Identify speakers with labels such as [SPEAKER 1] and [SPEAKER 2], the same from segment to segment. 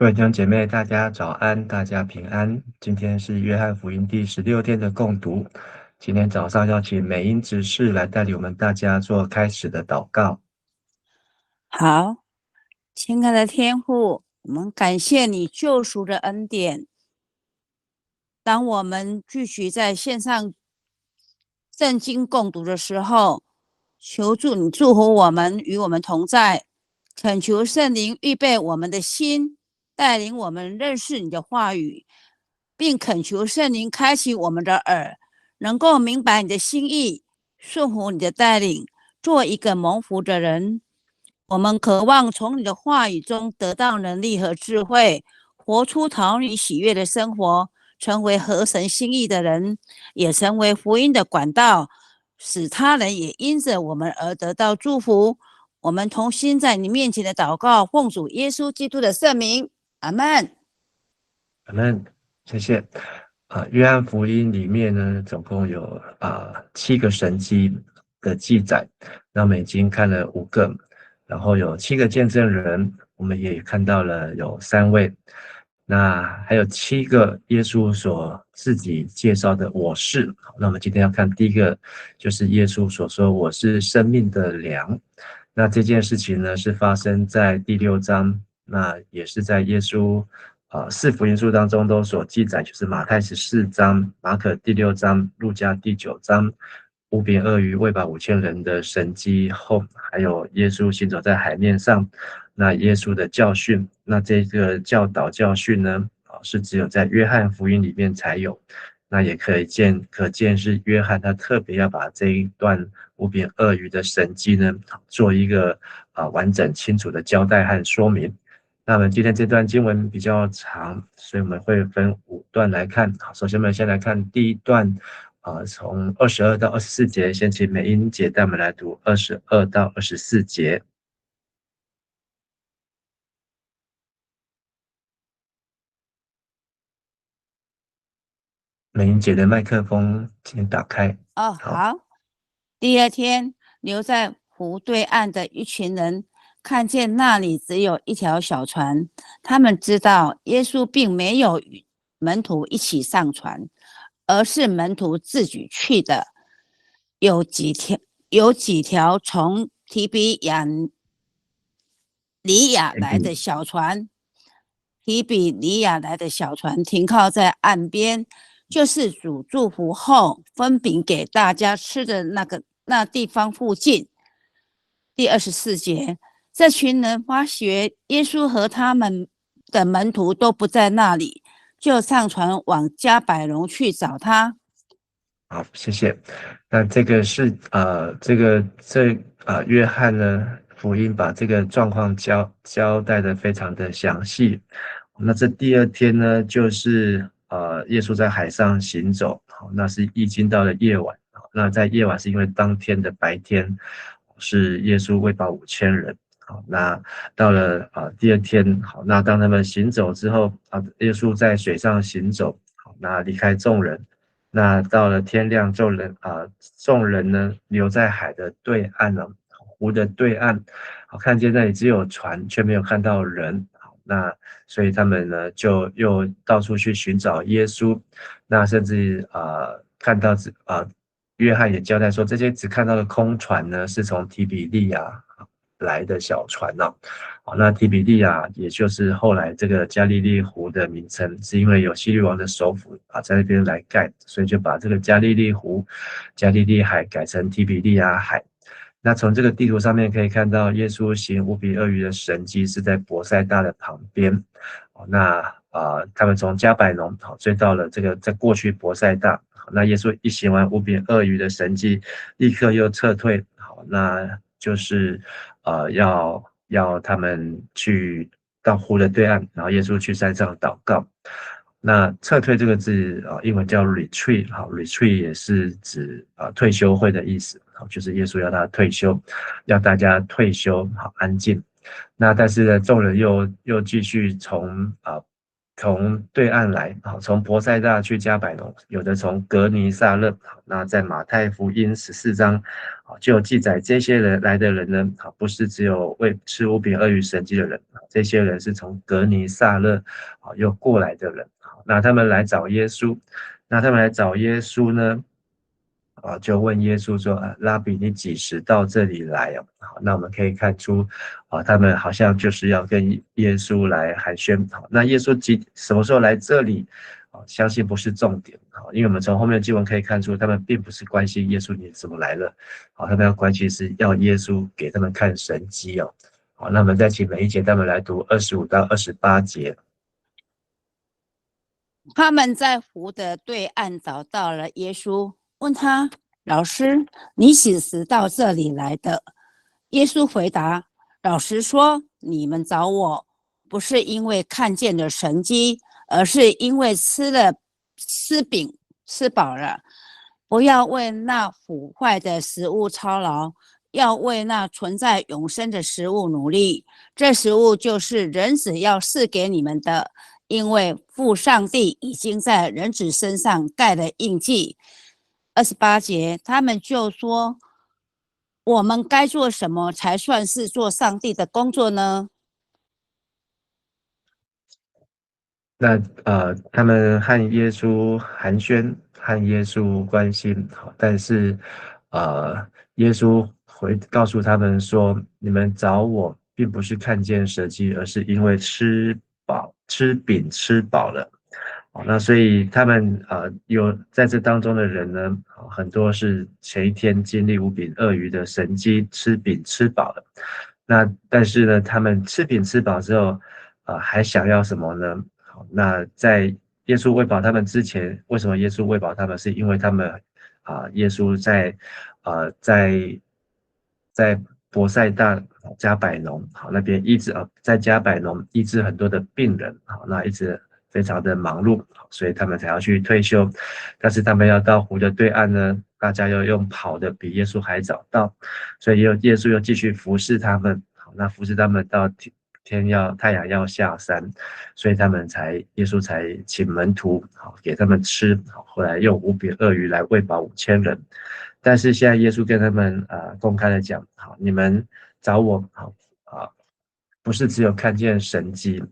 [SPEAKER 1] 各位弟兄姐妹，大家早安，大家平安。今天是约翰福音第16天的共读。今天早上要请美英执事来带领我们大家做开始的祷告。
[SPEAKER 2] 好，亲爱的天父，我们感谢你救赎的恩典。当我们聚集在线上圣经共读的时候，求助你祝福我们，与我们同在，恳求圣灵预备我们的心，带领我们认识你的话语，并恳求圣灵开启我们的耳，能够明白你的心意，顺服你的带领，做一个蒙福的人。我们渴望从你的话语中得到能力和智慧，活出讨你喜悦的生活，成为合神心意的人，也成为福音的管道，使他人也因着我们而得到祝福。我们同心在你面前的祷告，奉主耶稣基督的圣名，阿们。
[SPEAKER 1] 阿们，谢谢。约翰福音里面呢，总共有7个神迹的记载，那我们已经看了5个，然后有7个见证人，我们也看到了有3位，那还有7个耶稣所自己介绍的我是。那我们今天要看第一个，就是耶稣所说我是生命的粮。那这件事情呢，是发生在第6章，那也是在耶稣4福音书当中都所记载，就是马太14章、马可第6章、路加第9章，五饼二鱼喂饱5000人的神迹后，还有耶稣行走在海面上，那耶稣的教训，那这个教导教训呢，是只有在约翰福音里面才有。那也可见是约翰他特别要把这一段五饼二鱼的神迹呢，做一个完整清楚的交代和说明。那么今天这段经文比较长，所以我们会分5段来看。好，首先我们先来看第一段，从22到24节，先请美英姐带我们来读22到24节。美英姐的麦克风请打开。好。
[SPEAKER 2] 好。第二天，留在湖对岸的一群人看见那里只有一条小船，他们知道耶稣并没有与门徒一起上船，而是门徒自己去的。有几条从提比亚里亚来的小船，停靠在岸边，就是主祝福后分饼给大家吃的那地方附近。第24节，这群人发觉耶稣和他们的门徒都不在那里，就上船往加百农去找他。
[SPEAKER 1] 好，谢谢。那这个是约翰呢福音把这个状况交代的非常的详细。那这第2天呢，就是耶稣在海上行走，那是已经到了夜晚。那在夜晚是因为当天的白天是耶稣喂饱5000人。好，那到了第2天，好，那当他们行走之后，耶稣在水上行走，好，那离开众人。那到了天亮，众人呢留在海的对岸了，湖的对岸，看见那里只有船，却没有看到人。那所以他们呢就又到处去寻找耶稣。那甚至看到约翰也交代说，这些只看到的空船呢，是从提比利亚来的小船呢。那提比利亚也就是后来这个加利利湖的名称，是因为有希律王的首府在那边来盖，所以就把这个加利利湖、加利利海改成提比利亚海。那从这个地图上面可以看到，耶稣行五饼二鱼的神迹是在伯赛大的旁边。那他们从加百农追到了这个在过去伯赛大。那耶稣一行完五饼二鱼的神迹，立刻又撤退。好，那就是要他们去到湖的对岸，然后耶稣去山上祷告。那撤退这个字英文叫 retreat， retreat 也是指退休会的意思，就是耶稣要他退休，要大家退休，好安静。那但是呢，众人又继续从从对岸来，从伯赛大去加百农，有的从格尼撒勒。那在马太福音14章，就有记载这些人来的人呢，不是只有为吃五饼二鱼神迹的人，这些人是从格尼撒勒又过来的人。那他们来找耶稣，呢，就问耶稣说：拉比，你几时到这里来啊？好，那我们可以看出，他们好像就是要跟耶稣来寒暄。好，那耶稣什么时候来这里？相信不是重点。好，因为我们从后面的经文可以看出，他们并不是关心耶稣你怎么来了。好，他们要关心是要耶稣给他们看神迹哦。好，那我们再请每一节他们来读25到28节。
[SPEAKER 2] 他们在湖的对岸找到了耶稣，问他：老师，你几时到这里来的？耶稣回答：老实说，你们找我，不是因为看见了神迹，而是因为吃饼吃饱了。不要为那腐坏的食物操劳，要为那存在永生的食物努力。这食物就是人子要赐给你们的，因为父上帝已经在人子身上盖了印记。28节，他们就说：我们该做什么才算是做上帝的工作呢？
[SPEAKER 1] 那他们和耶稣寒暄，和耶稣关心，但是耶稣告诉他们说：你们找我，并不是看见神迹，而是因为吃饼吃饱了。那所以他们有在这当中的人呢，很多是前一天经历五饼二鱼的神迹，吃饼吃饱了。那但是呢，他们吃饼吃饱之后，还想要什么呢？那在耶稣喂饱他们之前，为什么耶稣喂饱他们？是因为他们耶稣在伯赛大加百农那边医治在加百农医治很多的病人那一直非常的忙碌，所以他们才要去退休。但是他们要到湖的对岸呢，大家要用跑的比耶稣还早到，所以耶稣又继续服侍他们。那服侍他们到太阳要下山，所以耶稣才请门徒给他们吃，后来用五饼二鱼来喂饱5000人。但是现在耶稣跟他们公开的讲，你们找我不是只有看见神迹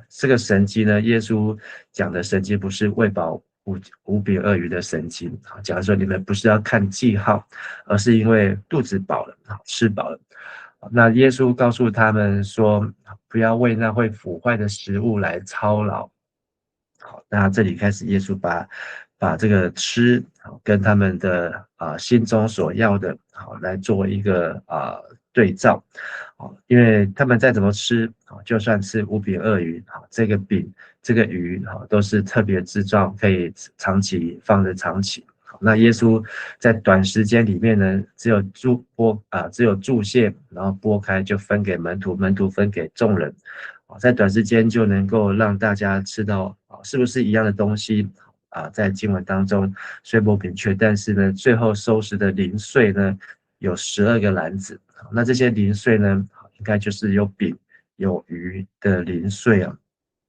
[SPEAKER 1] 这个神迹呢，耶稣讲的神迹不是喂饱五饼二鱼的神迹讲说你们不是要看记号，而是因为肚子饱了吃饱了。那耶稣告诉他们说，不要为那会腐坏的食物来操劳。好，那这里开始耶稣把这个吃跟他们的心中所要的来做一个对照。因为他们再怎么吃就算是五饼二鱼这个饼这个鱼都是特别之状，可以放着长期。那耶稣在短时间里面呢，只有注泻，然后剥开就分给门徒，门徒分给众人，在短时间就能够让大家吃到是不是一样的东西在经文当中虽不明确，但是呢，最后收拾的零碎呢有12个篮子，那这些零碎呢，应该就是有饼有鱼的零碎啊。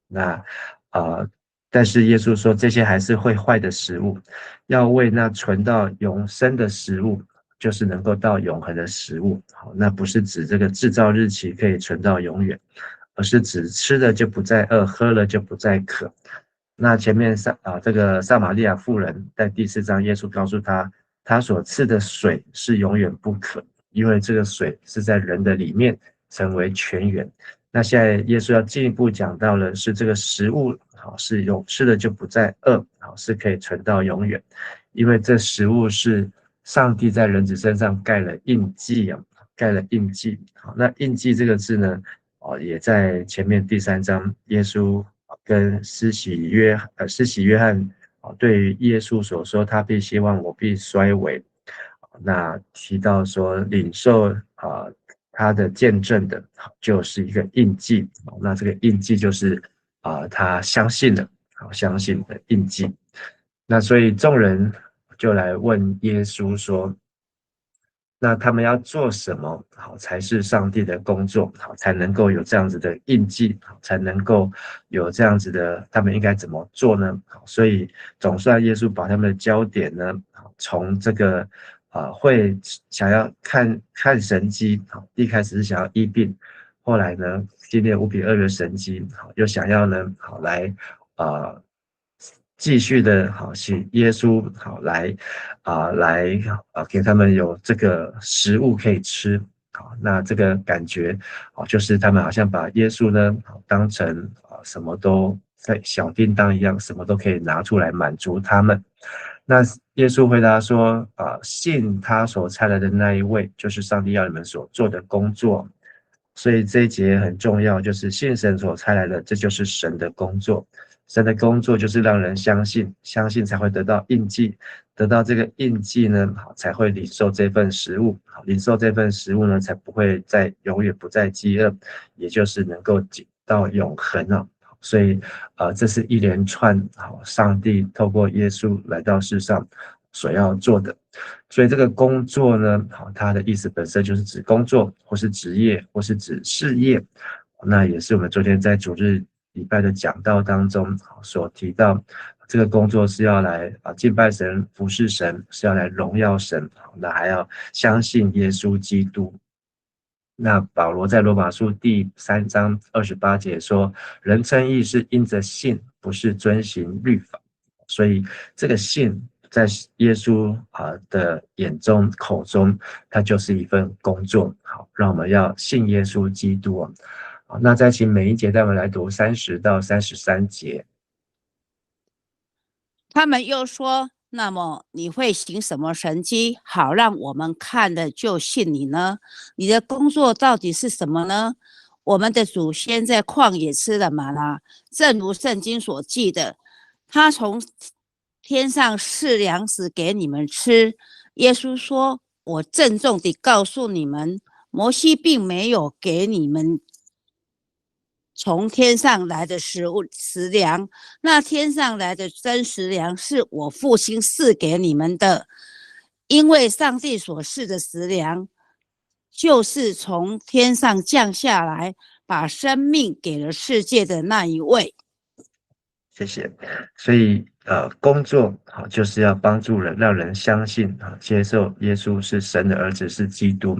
[SPEAKER 1] 那但是耶稣说这些还是会坏的食物，要为那存到永生的食物，就是能够到永恒的食物。好，那不是指这个制造日期可以存到永远，而是指吃了就不再饿，喝了就不再渴。那前面这个撒玛利亚妇人在第4章，耶稣告诉他所赐的水是永远不渴，因为这个水是在人的里面成为泉源。那现在耶稣要进一步讲到了是这个食物是吃了就不再饿是可以存到永远，因为这食物是上帝在人子身上盖了印记那印记这个字呢也在前面第3章耶稣跟施洗约翰对于耶稣所说他必希望我必衰微，那提到说领受他的见证的就是一个印记，那这个印记就是他相信的印记。那所以众人就来问耶稣说，那他们要做什么好才是上帝的工作，好才能够有这样子的印记，好才能够有这样子的，他们应该怎么做呢？好，所以总算耶稣把他们的焦点呢，从这个会想要看神迹，好一开始是想要医病，后来呢经历5比2的神迹，好又想要呢好来继续的好请耶稣好来给他们有这个食物可以吃。好，那这个感觉就是他们好像把耶稣呢当成什么都在小叮当一样，什么都可以拿出来满足他们。那耶稣回答说信他所差来的那一位，就是上帝要你们所做的工作。所以这一节很重要，就是信神所差来的，这就是神的工作。神的工作就是让人相信，相信才会得到印记，得到这个印记呢，才会领受这份食物，领受这份食物呢，才不会永远不再饥饿，也就是能够进到永恒啊。所以这是一连串上帝透过耶稣来到世上所要做的。所以这个工作呢，它的意思本身就是指工作，或是职业，或是指事业。那也是我们昨天在主日礼拜的讲道当中所提到，这个工作是要来敬拜神、服侍神，是要来荣耀神，那还要相信耶稣基督。那保罗在罗马书第3章28节说，人称义是因着信，不是遵行律法。所以这个信在耶稣的眼中口中，它就是一份工作。好，让我们要信耶稣基督。好，那再请每一节带我们来读30到33节。
[SPEAKER 2] 他们又说，那么你会行什么神迹，好让我们看了就信你呢？你的工作到底是什么呢？我们的祖先在旷野吃了玛拿，正如圣经所记的，他从天上赐粮食给你们吃。耶稣说，我郑重地告诉你们，摩西并没有给你们从天上来的食粮，那天上来的真食粮是我父亲赐给你们的，因为上帝所赐的食粮就是从天上降下来，把生命给了世界的那一位。
[SPEAKER 1] 谢谢。所以工作就是要帮助人，让人相信接受耶稣是神的儿子，是基督。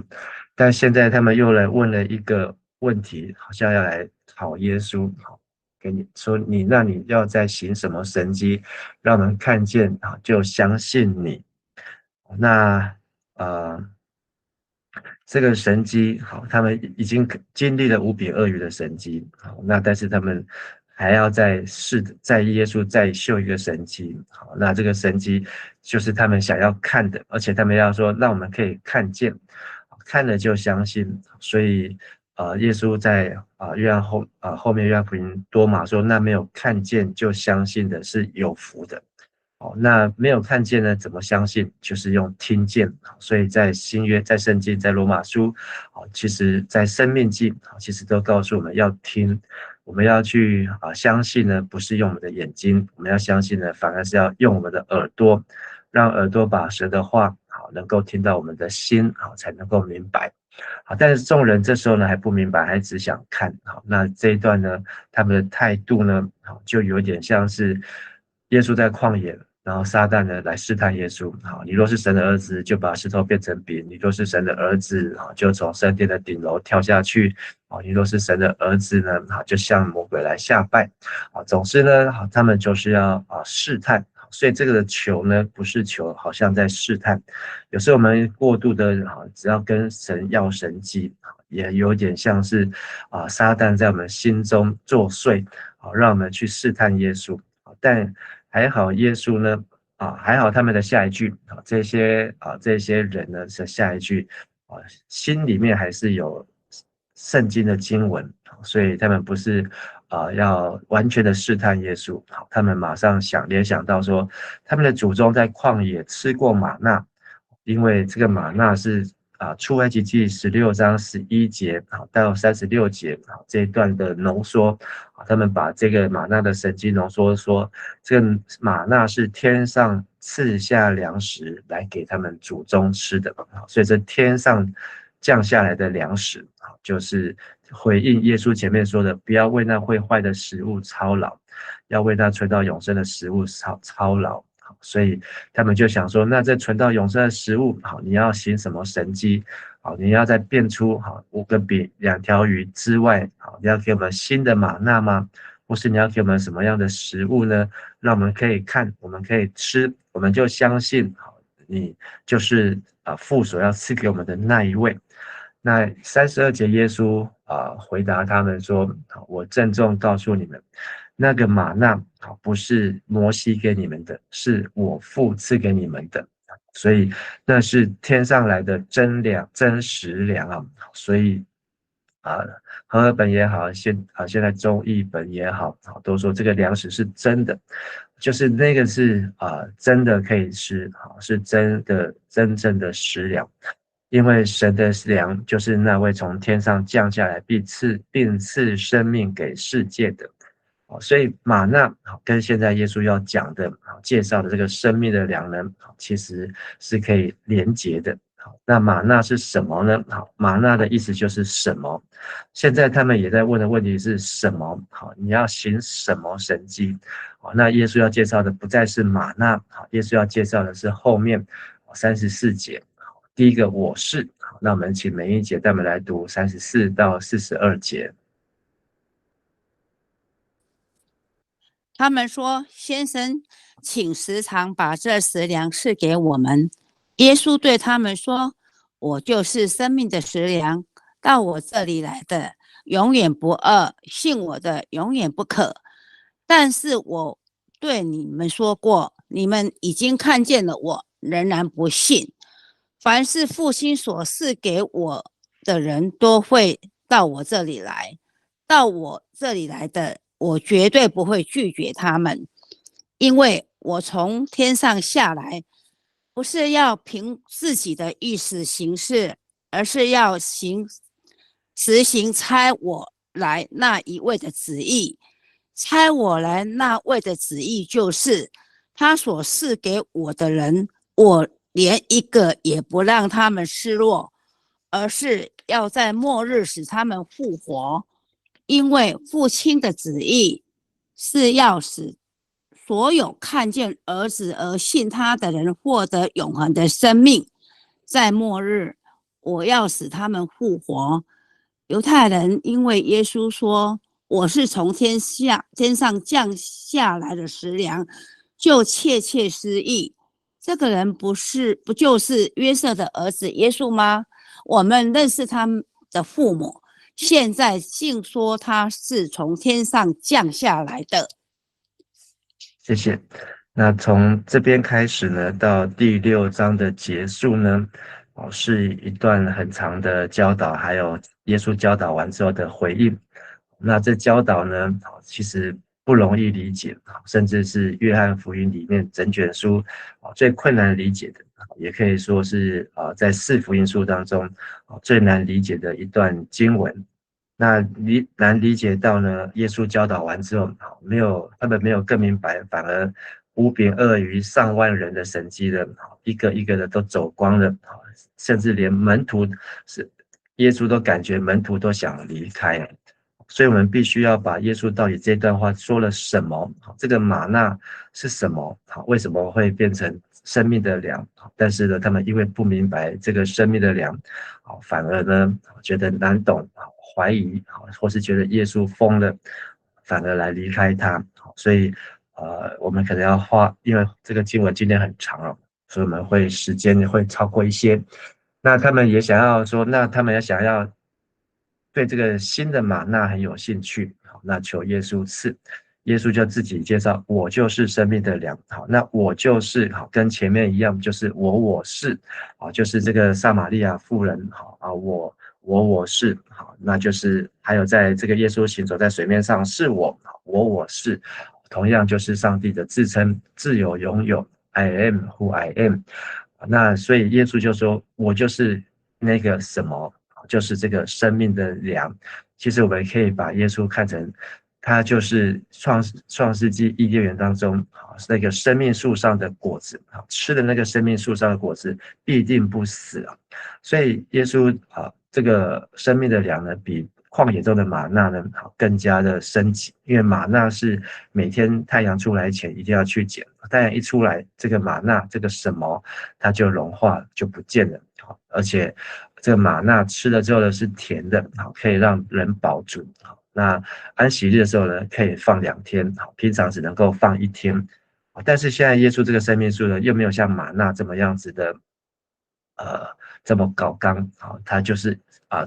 [SPEAKER 1] 但现在他们又来问了一个问题，好像要来考耶稣，给你说那你要再行什么神迹，让人看见就相信你。那这个神迹他们已经经历了5比2鱼的神迹，那但是他们还要在耶稣再秀一个神迹，那这个神迹就是他们想要看的，而且他们要说让我们可以看见，看了就相信。所以耶稣在后面约翰福音多马说，那没有看见就相信的是有福的。那没有看见呢，怎么相信？就是用听见。所以在新约、在圣经、在罗马书，其实在生命记，其实都告诉我们要听，我们要去相信呢，不是用我们的眼睛，我们要相信呢，反而是要用我们的耳朵，让耳朵把神的话能够听到我们的心才能够明白。但是众人这时候呢还不明白，还只想看。那这一段呢，他们的态度呢，就有点像是耶稣在旷野，然后撒旦呢来试探耶稣。你若是神的儿子，就把石头变成饼；你若是神的儿子，就从圣殿的顶楼跳下去；你若是神的儿子呢，就向魔鬼来下拜。总之呢，他们就是要试探。所以这个的求呢，不是求好像在试探，有时候我们过度的只要跟神要神迹，也有点像是撒旦在我们心中作祟，让我们去试探耶稣。但还好耶稣呢，还好他们的下一句，这些人呢的下一句，心里面还是有圣经的经文，所以他们不是要完全的试探耶稣，他们马上联想到说，他们的祖宗在旷野吃过玛纳，因为这个玛纳是出埃及记16章11节到36节这一段的浓缩，他们把这个玛纳的神迹浓缩说，这个玛纳是天上赐下粮食来给他们祖宗吃的，所以这天上降下来的粮食就是回应耶稣前面说的，不要为那会坏的食物操劳，要为那存到永生的食物操劳。所以他们就想说，那这存到永生的食物，你要行什么神迹？你要再变出5个饼2条鱼之外，你要给我们新的玛纳吗？或是你要给我们什么样的食物呢？让我们可以看，我们可以吃，我们就相信你就是父所要赐给我们的那一位。那32节耶稣回答他们说，我郑重告诉你们，那个玛纳不是摩西给你们的，是我父赐给你们的，所以那是天上来的真实粮所以和合本也好，现在中译本也好，都说这个粮食是真的，就是那个是真的可以吃，是真正的食粮。因为神的粮就是那位从天上降下来并赐生命给世界的，所以玛纳跟现在耶稣要讲的介绍的这个生命的粮呢，其实是可以连结的。那玛纳是什么呢？玛纳的意思就是什么？现在他们也在问的问题是什么？你要行什么神迹？那耶稣要介绍的不再是玛纳，耶稣要介绍的是后面34节。第一个我是，那我们请每一节带我们来读34到42节。
[SPEAKER 2] 他们说：“先生，请时常把这食粮赐给我们。”耶稣对他们说：“我就是生命的食粮，到我这里来的永远不饿，信我的永远不渴。但是我对你们说过，你们已经看见了我，仍然不信。凡是父亲所赐给我的人都会到我这里来，到我这里来的，我绝对不会拒绝他们，因为我从天上下来，不是要凭自己的意思行事，而是要实行差我来那一位的旨意。差我来那位的旨意就是，他所赐给我的人，我连一个也不让他们失落，而是要在末日使他们复活。因为父亲的旨意是要使所有看见儿子而信他的人获得永恒的生命。在末日，我要使他们复活。犹太人因为耶稣说我是从天上降下来的食粮，就窃窃私议，这个人不就是约瑟的儿子耶稣吗？我们认识他的父母，现在竟说他是从天上降下来的。
[SPEAKER 1] 谢谢。那从这边开始呢，到第6章的结束呢，是一段很长的教导，还有耶稣教导完之后的回应。那这教导呢，其实不容易理解，甚至是约翰福音里面整卷书最困难理解的，也可以说是在4福音书当中最难理解的一段经文。那难理解到呢，耶稣教导完之后，他们没有更明白，反而5饼2鱼上万人的神迹的，一个一个的都走光了，甚至连耶稣都感觉门徒都想离开。所以我们必须要把耶稣到底这段话说了什么，这个玛纳是什么，为什么会变成生命的粮？但是呢，他们因为不明白这个生命的粮，反而呢觉得难懂，怀疑，或是觉得耶稣疯了，反而来离开他。所以我们可能要因为这个经文今天很长了，所以我们时间会超过一些。那他们也想要说，那他们也想要对这个新的玛纳很有兴趣，那求耶稣赐。耶稣就自己介绍，我就是生命的粮。好，那我就是跟前面一样，就是我是，就是这个撒玛利亚妇人，我是，好，那就是还有在这个耶稣行走在水面上是我是，同样就是上帝的自称，自有永有 ，I am who I am。那所以耶稣就说，我就是那个什么，就是这个生命的粮。其实我们可以把耶稣看成，他就是创世纪伊甸园当中那个生命树上的果子，吃的那个生命树上的果子必定不死啊。所以耶稣这个生命的粮呢，比旷野中的玛纳呢更加的升级，因为玛纳是每天太阳出来前一定要去捡，太阳一出来，这个玛纳这个什么它就融化就不见了，而且这个玛纳吃了之后呢是甜的，可以让人饱足。那安息日的时候呢，可以放2天，平常只能够放1天。但是现在耶稣这个生命树呢，又没有像玛纳这么样子的，这么高纲，它就是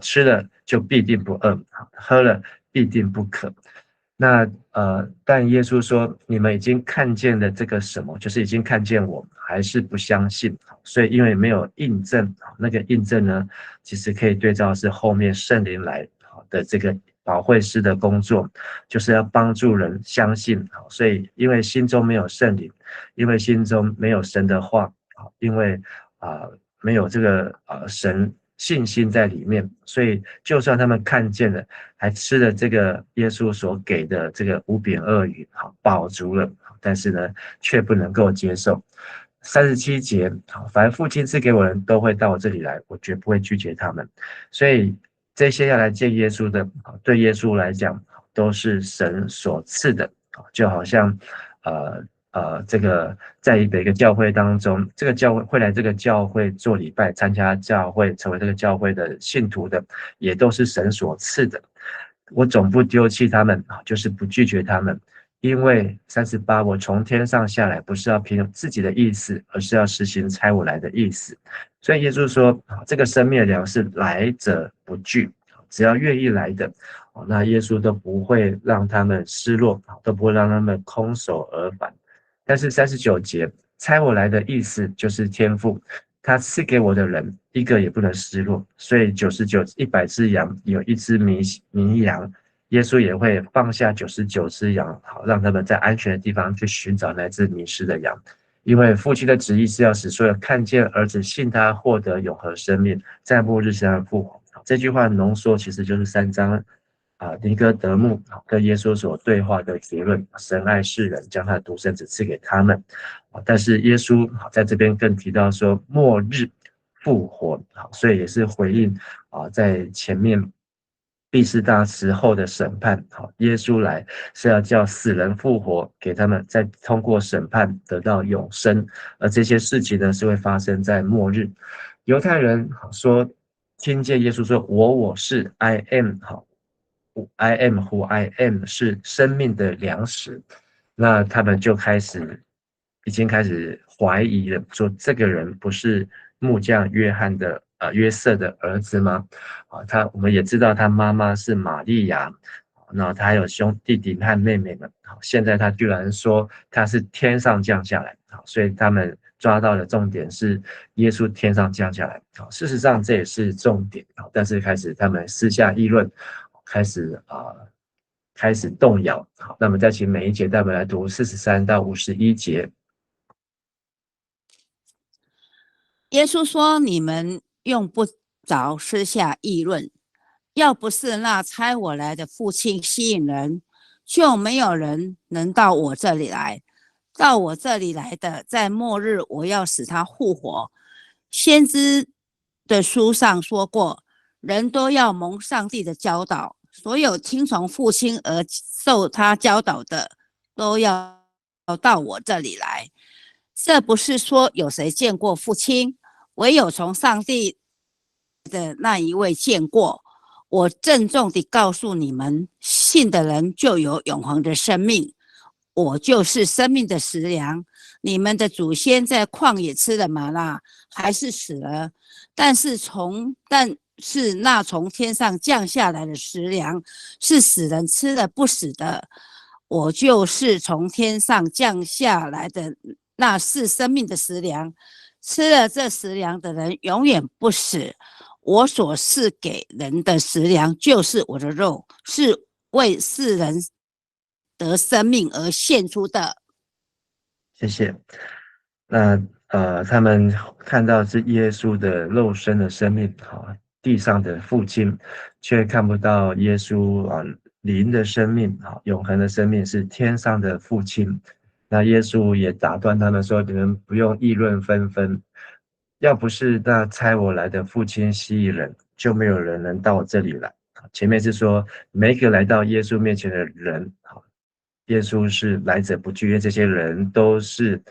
[SPEAKER 1] 吃了就必定不饿，喝了必定不渴。那但耶稣说，你们已经看见了这个什么，就是已经看见我，还是不相信。所以因为没有印证，那个印证呢，其实可以对照是后面圣灵来的这个保惠师的工作，就是要帮助人相信。所以因为心中没有圣灵，因为心中没有神的话，因为没有这个神信心在里面，所以就算他们看见了，还吃了这个耶稣所给的这个5饼2鱼，饱足了，但是呢，却不能够接受。37节，凡父亲赐给我的人都会到我这里来，我绝不会拒绝他们。所以这些要来见耶稣的，对耶稣来讲都是神所赐的，就好像这个在一个教会当中，这个教会会来这个教会做礼拜、参加教会、成为这个教会的信徒的，也都是神所赐的。我总不丢弃他们，就是不拒绝他们，因为38，我从天上下来，不是要凭自己的意思，而是要实行差我来的意思。所以耶稣说，这个生命的粮是来者不拒，只要愿意来的，那耶稣都不会让他们失落，都不会让他们空手而返。但是39节，差我来的意思就是天父，他赐给我的人一个也不能失落，所以100只羊有1只迷羊，耶稣也会放下99只羊，好让他们在安全的地方去寻找那只迷失的羊。因为父亲的旨意是要使所有看见儿子信他获得永恒生命，在末日上复活。这句话浓缩其实就是3章尼哥德慕跟耶稣所对话的结论，神爱世人，将他的独生子赐给他们。但是耶稣在这边更提到说末日复活，所以也是回应在前面毕士大时候的审判，耶稣来是要叫死人复活，给他们再通过审判得到永生，而这些事情呢是会发生在末日。犹太人说听见耶稣说我是 I am，I am who I am 是生命的粮食，那他们就已经开始怀疑了，说这个人不是木匠约翰的约瑟的儿子吗？我们也知道他妈妈是玛利亚，那他还有弟弟和妹妹们，现在他居然说他是天上降下来，所以他们抓到的重点是耶稣天上降下来，事实上这也是重点，但是开始他们私下议论，开始动摇。好，那么再请每一节带我们来读43到51节。
[SPEAKER 2] 耶稣说：“你们用不着私下议论，要不是那差我来的父亲吸引人，就没有人能到我这里来。到我这里来的，在末日我要使他复活。先知的书上说过，人都要蒙上帝的教导，所有听从父亲而受他教导的，都要到我这里来。这不是说有谁见过父亲，唯有从上帝的那一位见过。我郑重地告诉你们，信的人就有永恒的生命。我就是生命的食粮。你们的祖先在旷野吃的玛纳，还是死了，但是那从天上降下来的食粮，是使人吃了不死的。我就是从天上降下来的那是生命的食粮，吃了这食粮的人永远不死。我所赐给人的食粮就是我的肉，是为世人得生命而献出的。
[SPEAKER 1] 谢谢。那他们看到是耶稣的肉身的生命，地上的父亲，却看不到耶稣灵的生命，永恒的生命是天上的父亲。那耶稣也打断他们说：“你们不用议论纷纷，要不是那差我来的父亲吸引人，就没有人能到我这里来。”前面是说每一个来到耶稣面前的人，耶稣是来者不拒，因为这些人都是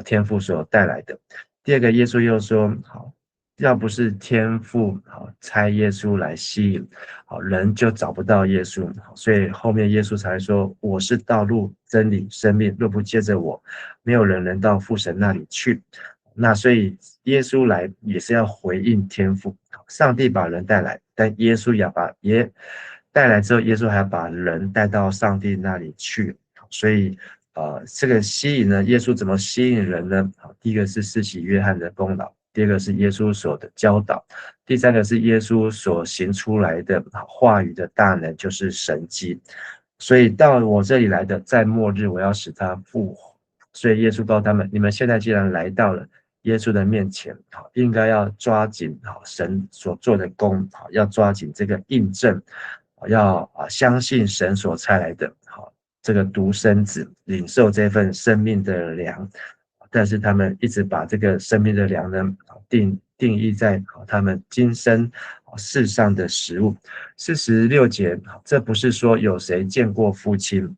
[SPEAKER 1] 天父所带来的。第二个，耶稣又说：“要不是天父差耶稣来吸引，人就找不到耶稣。所以后面耶稣才说：我是道路、真理、生命，若不借着我，没有人能到父神那里去。”那所以耶稣来也是要回应天父，上帝把人带来，但耶稣也带来之后，耶稣还要把人带到上帝那里去。所以这个吸引呢，耶稣怎么吸引人呢？第一个是施洗约翰的功劳，第二个是耶稣所的教导，第三个是耶稣所行出来的话语的大能，就是神迹。所以到我这里来的，在末日我要使他复活。所以耶稣告诉他们：你们现在既然来到了耶稣的面前，应该要抓紧神所做的工，要抓紧这个印证，要相信神所差来的这个独生子，领受这份生命的粮。但是他们一直把这个生命的粮呢定义在他们今生世上的食物。46节，这不是说有谁见过父亲，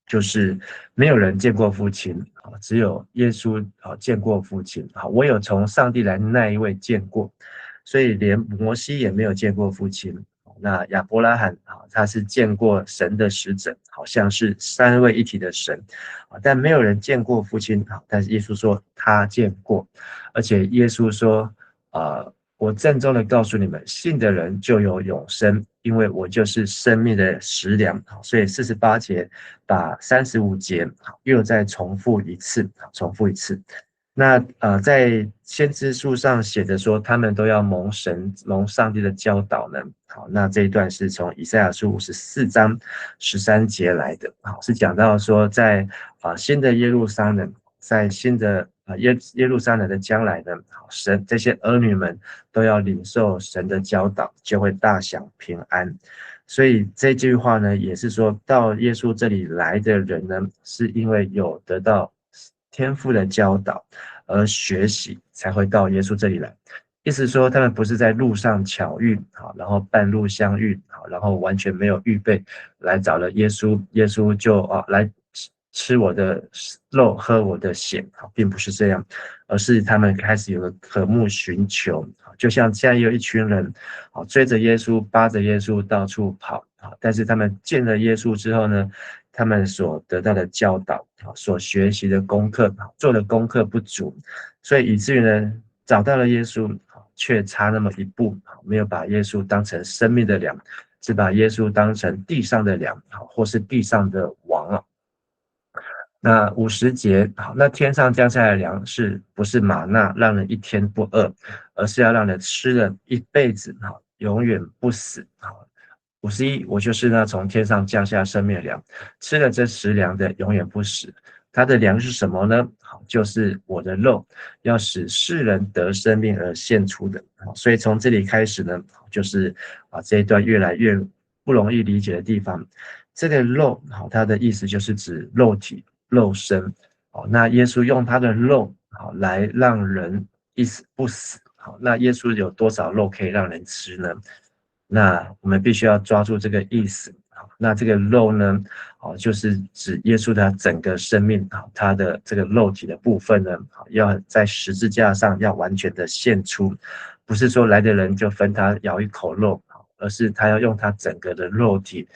[SPEAKER 1] 就是没有人见过父亲，只有耶稣见过父亲。我有从上帝来那一位见过，所以连摩西也没有见过父亲。那亚伯拉罕他是见过神的使者，好像是三位一体的神，但没有人见过父亲。但是耶稣说他见过，而且耶稣说我郑重的告诉你们，信的人就有永生，因为我就是生命的食粮。所以48节把35节又再重复一次。那在先知书上写的说，他们都要蒙上帝的教导呢。好，那这一段是从以赛亚书54章13节来的。好，是讲到说在新的耶路撒冷，在新的耶路撒冷的将来呢，神这些儿女们都要领受神的教导，就会大享平安。所以这句话呢，也是说到耶稣这里来的人呢，是因为有得到天父的教导而学习，才会到耶稣这里来。意思说，他们不是在路上巧遇，然后半路相遇，然后完全没有预备来找了耶稣，耶稣就来吃我的肉，喝我的血，并不是这样，而是他们开始有个渴慕寻求，就像现在有一群人追着耶稣，扒着耶稣到处跑，但是他们见了耶稣之后呢，他们所得到的教导，所学习的功课，做的功课不足，所以以至于呢，找到了耶稣，却差那么一步，没有把耶稣当成生命的粮，只把耶稣当成地上的粮，或是地上的王。那50节，那天上降下来的粮是不是玛纳让人一天不饿，而是要让人吃了一辈子，永远不死。51，我就是那从天上降下生命的粮，吃了这食粮的永远不死。它的粮是什么呢？就是我的肉，要使世人得生命而献出的。所以从这里开始呢，就是这一段越来越不容易理解的地方。这个肉，它的意思就是指肉体、肉身。那耶稣用他的肉来让人一死不死。那耶稣有多少肉可以让人吃呢？那我们必须要抓住这个意思。那这个肉呢，就是指耶稣的整个生命，他的这个肉体的部分呢，要在十字架上要完全的献出，不是说来的人就分他咬一口肉，而是他要用他整个的肉体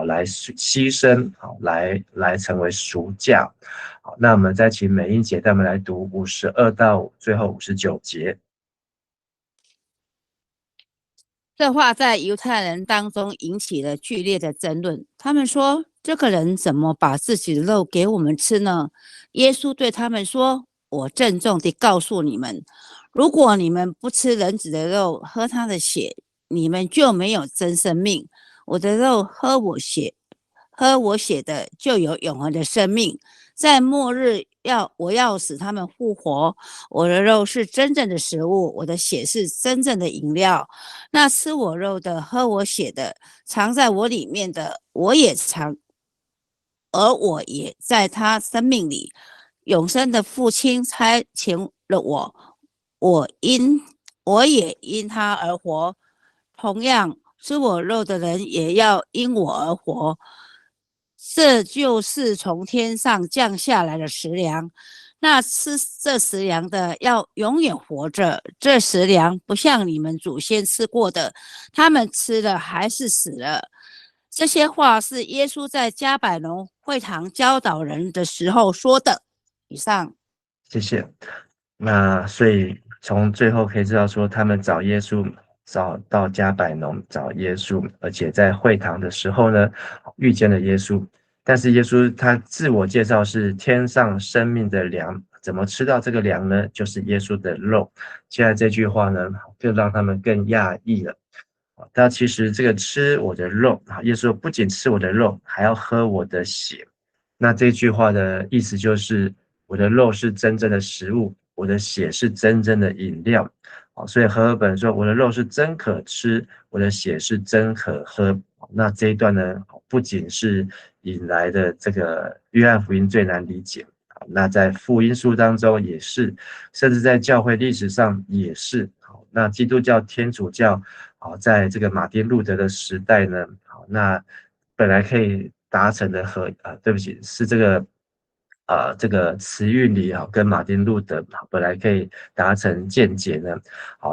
[SPEAKER 1] 来牺牲，来成为赎价。好，那我们再请美英姐带我们来读52到最后59节。
[SPEAKER 2] 这话在犹太人当中引起了剧烈的争论。他们说：“这个人怎么把自己的肉给我们吃呢？”耶稣对他们说：“我郑重地告诉你们，如果你们不吃人子的肉，喝他的血，你们就没有真生命。我的肉，喝我血，喝我血的就有永恒的生命，在末日我要使他们复活。我的肉是真正的食物，我的血是真正的饮料。那吃我肉的、喝我血的，藏在我里面的，我也藏，而我也在他生命里。永生的父亲差遣了我，我也因他而活。同样，吃我肉的人也要因我而活。这就是从天上降下来的食粮。那吃这食粮的要永远活着。这食粮不像你们祖先吃过的，他们吃了还是死了。这些话是耶稣在加百农会堂教导人的时候说的。以上。
[SPEAKER 1] 谢谢。那所以从最后可以知道说，他们找耶稣，找到加百农找耶稣，而且在会堂的时候呢，遇见了耶稣。但是耶稣他自我介绍是天上生命的粮，怎么吃到这个粮呢？就是耶稣的肉。现在这句话呢，更让他们更讶异了。他其实这个吃我的肉啊，耶稣说不仅吃我的肉，还要喝我的血。那这句话的意思就是，我的肉是真正的食物，我的血是真正的饮料。所以和合本说，我的肉是真可吃，我的血是真可喝。那这一段呢，不仅是引来的这个约翰福音最难理解，那在福音书当中也是，甚至在教会历史上也是。那基督教、天主教，在这个马丁路德的时代呢，那本来可以达成的对不起，是这个词韵里跟马丁路德本来可以达成见解呢，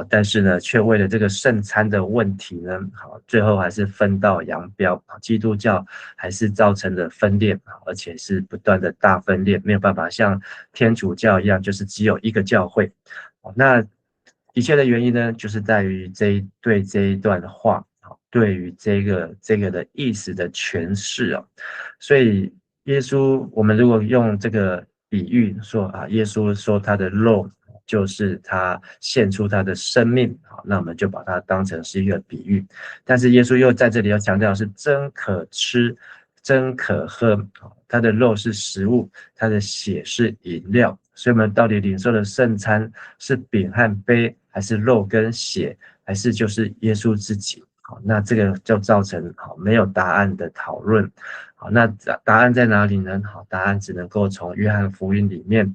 [SPEAKER 1] 但是呢，却为了这个圣餐的问题呢，最后还是分道扬镳，基督教还是造成了分裂，而且是不断的大分裂，没有办法像天主教一样，就是只有一个教会。那一切的原因呢，就是在于对这一段话，对于这个的意思的诠释啊。所以耶稣，我们如果用这个比喻说耶稣说他的肉就是他献出他的生命，那我们就把它当成是一个比喻。但是耶稣又在这里要强调是真可吃，真可喝，他的肉是食物，他的血是饮料。所以我们到底领受的圣餐是饼和杯，还是肉跟血，还是就是耶稣自己？那这个就造成没有答案的讨论。那答案在哪里呢？答案只能够从约翰福音里面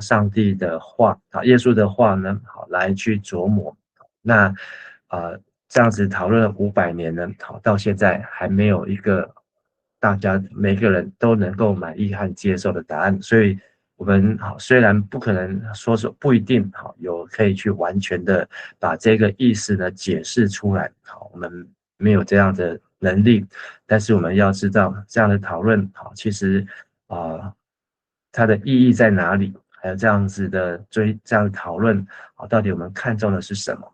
[SPEAKER 1] 上帝的话耶稣的话呢来去琢磨。那这样子讨论了500年呢，到现在还没有一个大家每个人都能够满意和接受的答案。所以我们虽然不可能不一定有可以去完全的把这个意思呢解释出来，我们没有这样的能力，但是我们要知道这样的讨论其实它的意义在哪里，还有这样子的这样的讨论到底我们看重的是什么。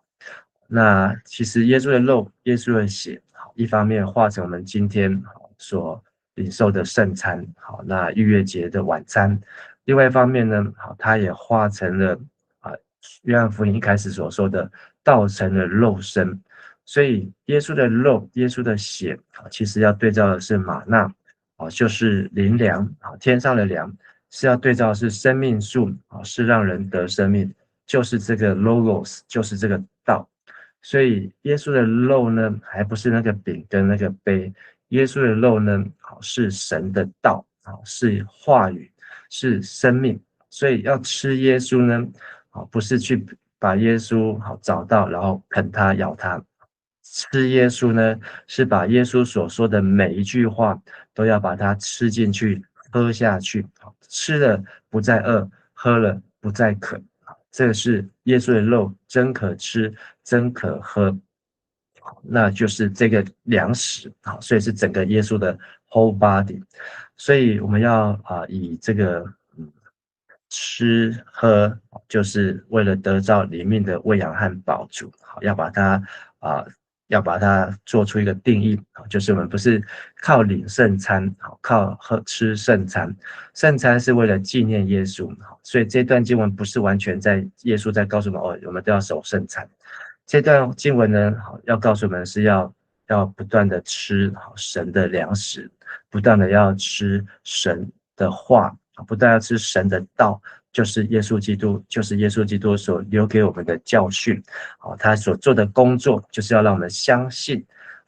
[SPEAKER 1] 那其实耶稣的肉，耶稣的血，一方面化成我们今天所领受的圣餐，那逾越节的晚餐；另外一方面呢，它也化成了约翰福音一开始所说的道成了肉身。所以耶稣的肉，耶稣的血，其实要对照的是玛纳，就是灵粮，天上的粮，是要对照的是生命树，是让人得生命，就是这个 logos，就是这个道。所以耶稣的肉呢，还不是那个饼跟那个杯，耶稣的肉呢，是神的道，是话语，是生命。所以要吃耶稣呢，不是去把耶稣找到，然后啃它、咬它。吃耶稣呢，是把耶稣所说的每一句话都要把它吃进去、喝下去。吃了不再饿，喝了不再渴。这是耶稣的肉，真可吃，真可喝。那就是这个粮食，所以是整个耶稣的 whole body。所以我们要以这个吃喝，就是为了得到里面的喂养和饱足，要把它要把它做出一个定义，就是我们不是靠领圣餐，靠吃圣餐，圣餐是为了纪念耶稣，所以这段经文不是完全在耶稣在告诉我们我们都要守圣餐。这段经文呢，要告诉我们是要要不断的吃神的粮食，不断的要吃神的话，不断要吃神的道，就是耶稣基督所留给我们的教训，他所做的工作就是要让我们相信。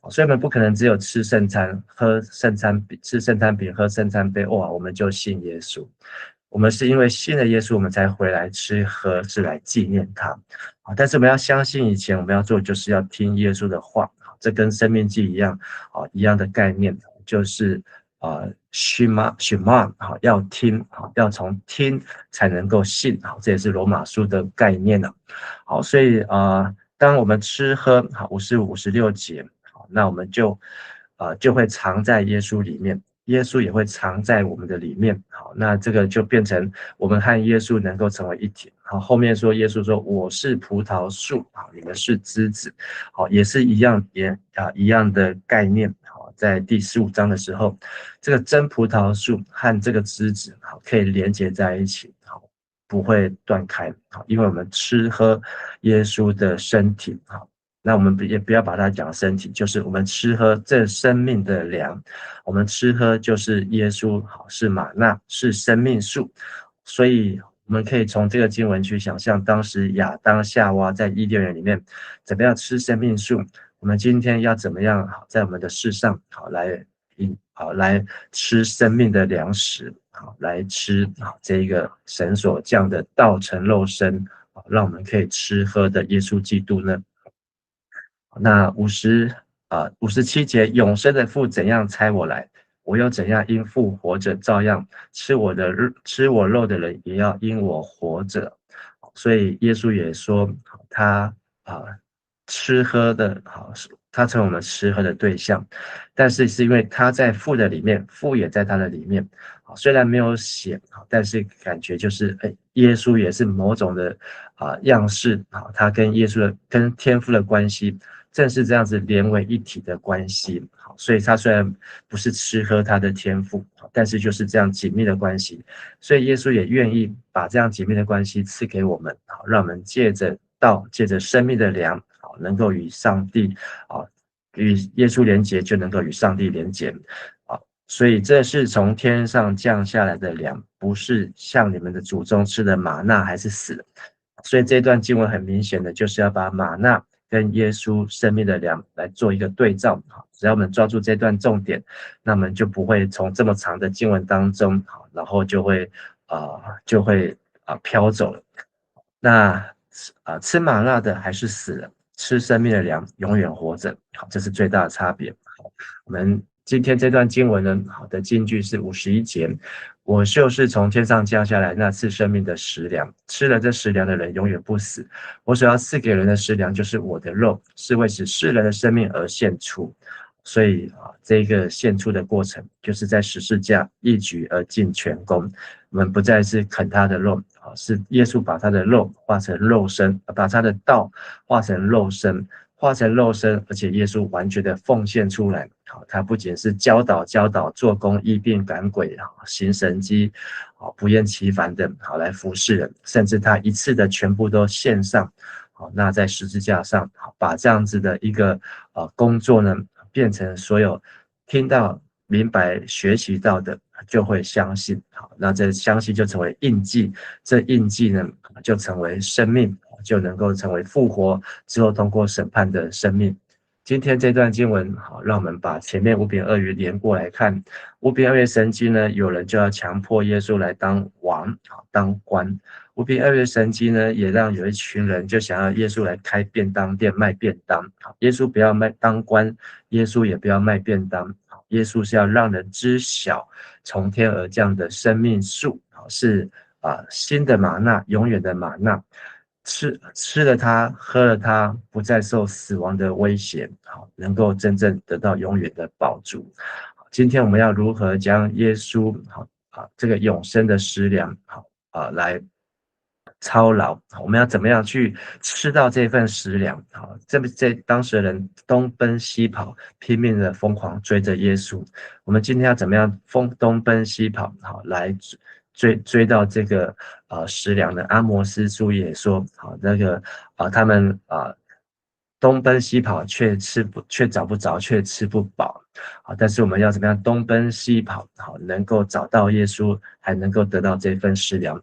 [SPEAKER 1] 所以我们不可能只有吃圣餐、喝圣餐饼、吃圣餐饼、喝圣餐杯，哇，我们就信耶稣。我们是因为信了耶稣，我们才回来吃喝，是来纪念他。但是我们要相信以前我们要做，就是要听耶稣的话。这跟生命记一样，一样的概念，就是shema 要听，要从听才能够信，这也是罗马书的概念了。好，所以当我们吃喝55、56节，那我们就会藏在耶稣里面。耶稣也会藏在我们的里面，好，那这个就变成我们和耶稣能够成为一体。好，后面说耶稣说我是葡萄树，好，你们是枝子，好，也是一样，一样的概念。好，在第15章的时候，这个真葡萄树和这个枝子，好，可以连接在一起，好，不会断开，好，因为我们吃喝耶稣的身体，好。那我们也不要把它讲身体，就是我们吃喝这生命的粮，我们吃喝就是耶稣，好，是玛纳，是生命树，所以我们可以从这个经文去想象，当时亚当夏娃在伊甸园里面怎么样吃生命树，我们今天要怎么样好在我们的世上来吃生命的粮食，好来吃这一个神所降的道成肉身，让我们可以吃喝的耶稣基督呢？那57节，永生的父怎样差我来，我又怎样因父活着，照样吃我肉的人也要因我活着。所以耶稣也说，他吃喝的他成为我们吃喝的对象，但是是因为他在父的里面，父也在他的里面。虽然没有写，但是感觉就是耶稣也是某种的样式，他跟跟天父的关系正是这样子连为一体的关系。所以他虽然不是吃喝他的天父，但是就是这样紧密的关系，所以耶稣也愿意把这样紧密的关系赐给我们，让我们借着道，借着生命的粮，能够与上帝与耶稣连结，就能够与上帝连结。所以这是从天上降下来的粮，不是像你们的祖宗吃的玛纳还是死的。所以这段经文很明显的就是要把玛纳跟耶稣生命的粮来做一个对照。只要我们抓住这段重点，那么就不会从这么长的经文当中，然后就会飘走了。那吃玛纳的还是死了，吃生命的粮永远活着。好，这是最大的差别。我们今天这段经文呢，好的金句是51节，我就是从天上降下来那赐生命的食粮，吃了这食粮的人永远不死。我所要赐给人的食粮就是我的肉，是为使世人的生命而献出。所以这个献出的过程，就是在十字架一举而尽全功。我们不再是啃他的肉，是耶稣把他的肉化成肉身，把他的道化成肉身，而且耶稣完全的奉献出来。他不仅是教导、做工、医病、赶鬼、行神迹，不厌其烦的来服侍人，甚至他一次的全部都献上。那在十字架上，把这样子的一个工作呢，变成所有听到、明白、学习到的，就会相信。好，那这相信就成为印记，这印记呢，就成为生命，就能够成为复活之后通过审判的生命。今天这段经文，好，让我们把前面五饼二鱼连过来看。五饼二鱼神迹呢，有人就要强迫耶稣来当王，当官。五饼二鱼神迹呢，也让有一群人就想要耶稣来开便当店卖便当。耶稣不要当官，耶稣也不要卖便当。耶稣是要让人知晓从天而降的生命树，是新的玛纳，永远的玛纳。吃了它，喝了它，不再受死亡的威胁，能够真正得到永远的保住。今天我们要如何将耶稣这个永生的食粮来操劳？我们要怎么样去吃到这份食粮？这当时的人东奔西跑，拼命的疯狂追着耶稣。我们今天要怎么样东奔西跑？来追到这个食粮的。阿摩斯书也说，那个他们东奔西跑却找不着，却吃不饱。好，但是我们要怎么样东奔西跑，好，能够找到耶稣，还能够得到这份食粮，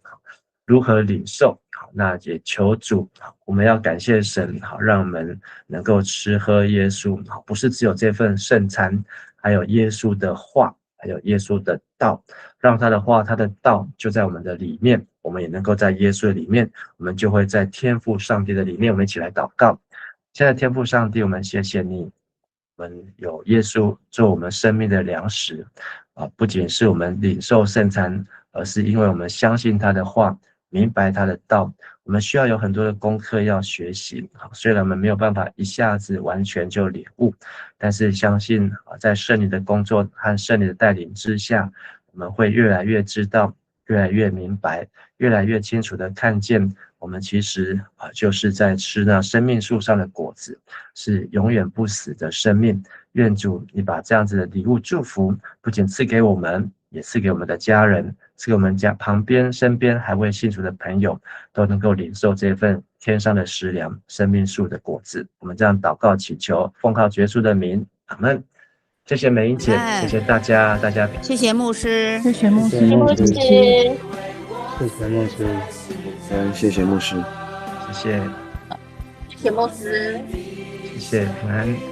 [SPEAKER 1] 如何领受？好，那也求主，我们要感谢神，好，让我们能够吃喝耶稣，好，不是只有这份圣餐，还有耶稣的话，还有耶稣的道，让他的话、他的道就在我们的里面，我们也能够在耶稣的里面，我们就会在天父上帝的里面。我们一起来祷告。现在天父上帝，我们谢谢你，我们有耶稣做我们生命的粮食，不仅是我们领受圣餐，而是因为我们相信他的话，明白他的道。我们需要有很多的功课要学习，虽然我们没有办法一下子完全就领悟，但是相信在圣灵的工作和圣灵的带领之下，我们会越来越知道，越来越明白，越来越清楚的看见，我们其实就是在吃那生命树上的果子，是永远不死的生命。愿主你把这样子的礼物祝福，不仅赐给我们，也赐给我们的家人，赐给我们家旁边身边还未信主的朋友，都能够领受这份天上的食粮，生命树的果子。我们这样祷告祈求，奉靠耶稣的名，阿们。谢谢美英姐，谢谢大家，大家
[SPEAKER 2] 谢谢牧师，
[SPEAKER 3] 谢谢牧师，
[SPEAKER 4] 谢谢牧师，
[SPEAKER 3] 谢谢牧师，
[SPEAKER 4] 谢谢牧师，
[SPEAKER 1] 谢谢，
[SPEAKER 5] 谢谢牧师，
[SPEAKER 1] 谢谢平安。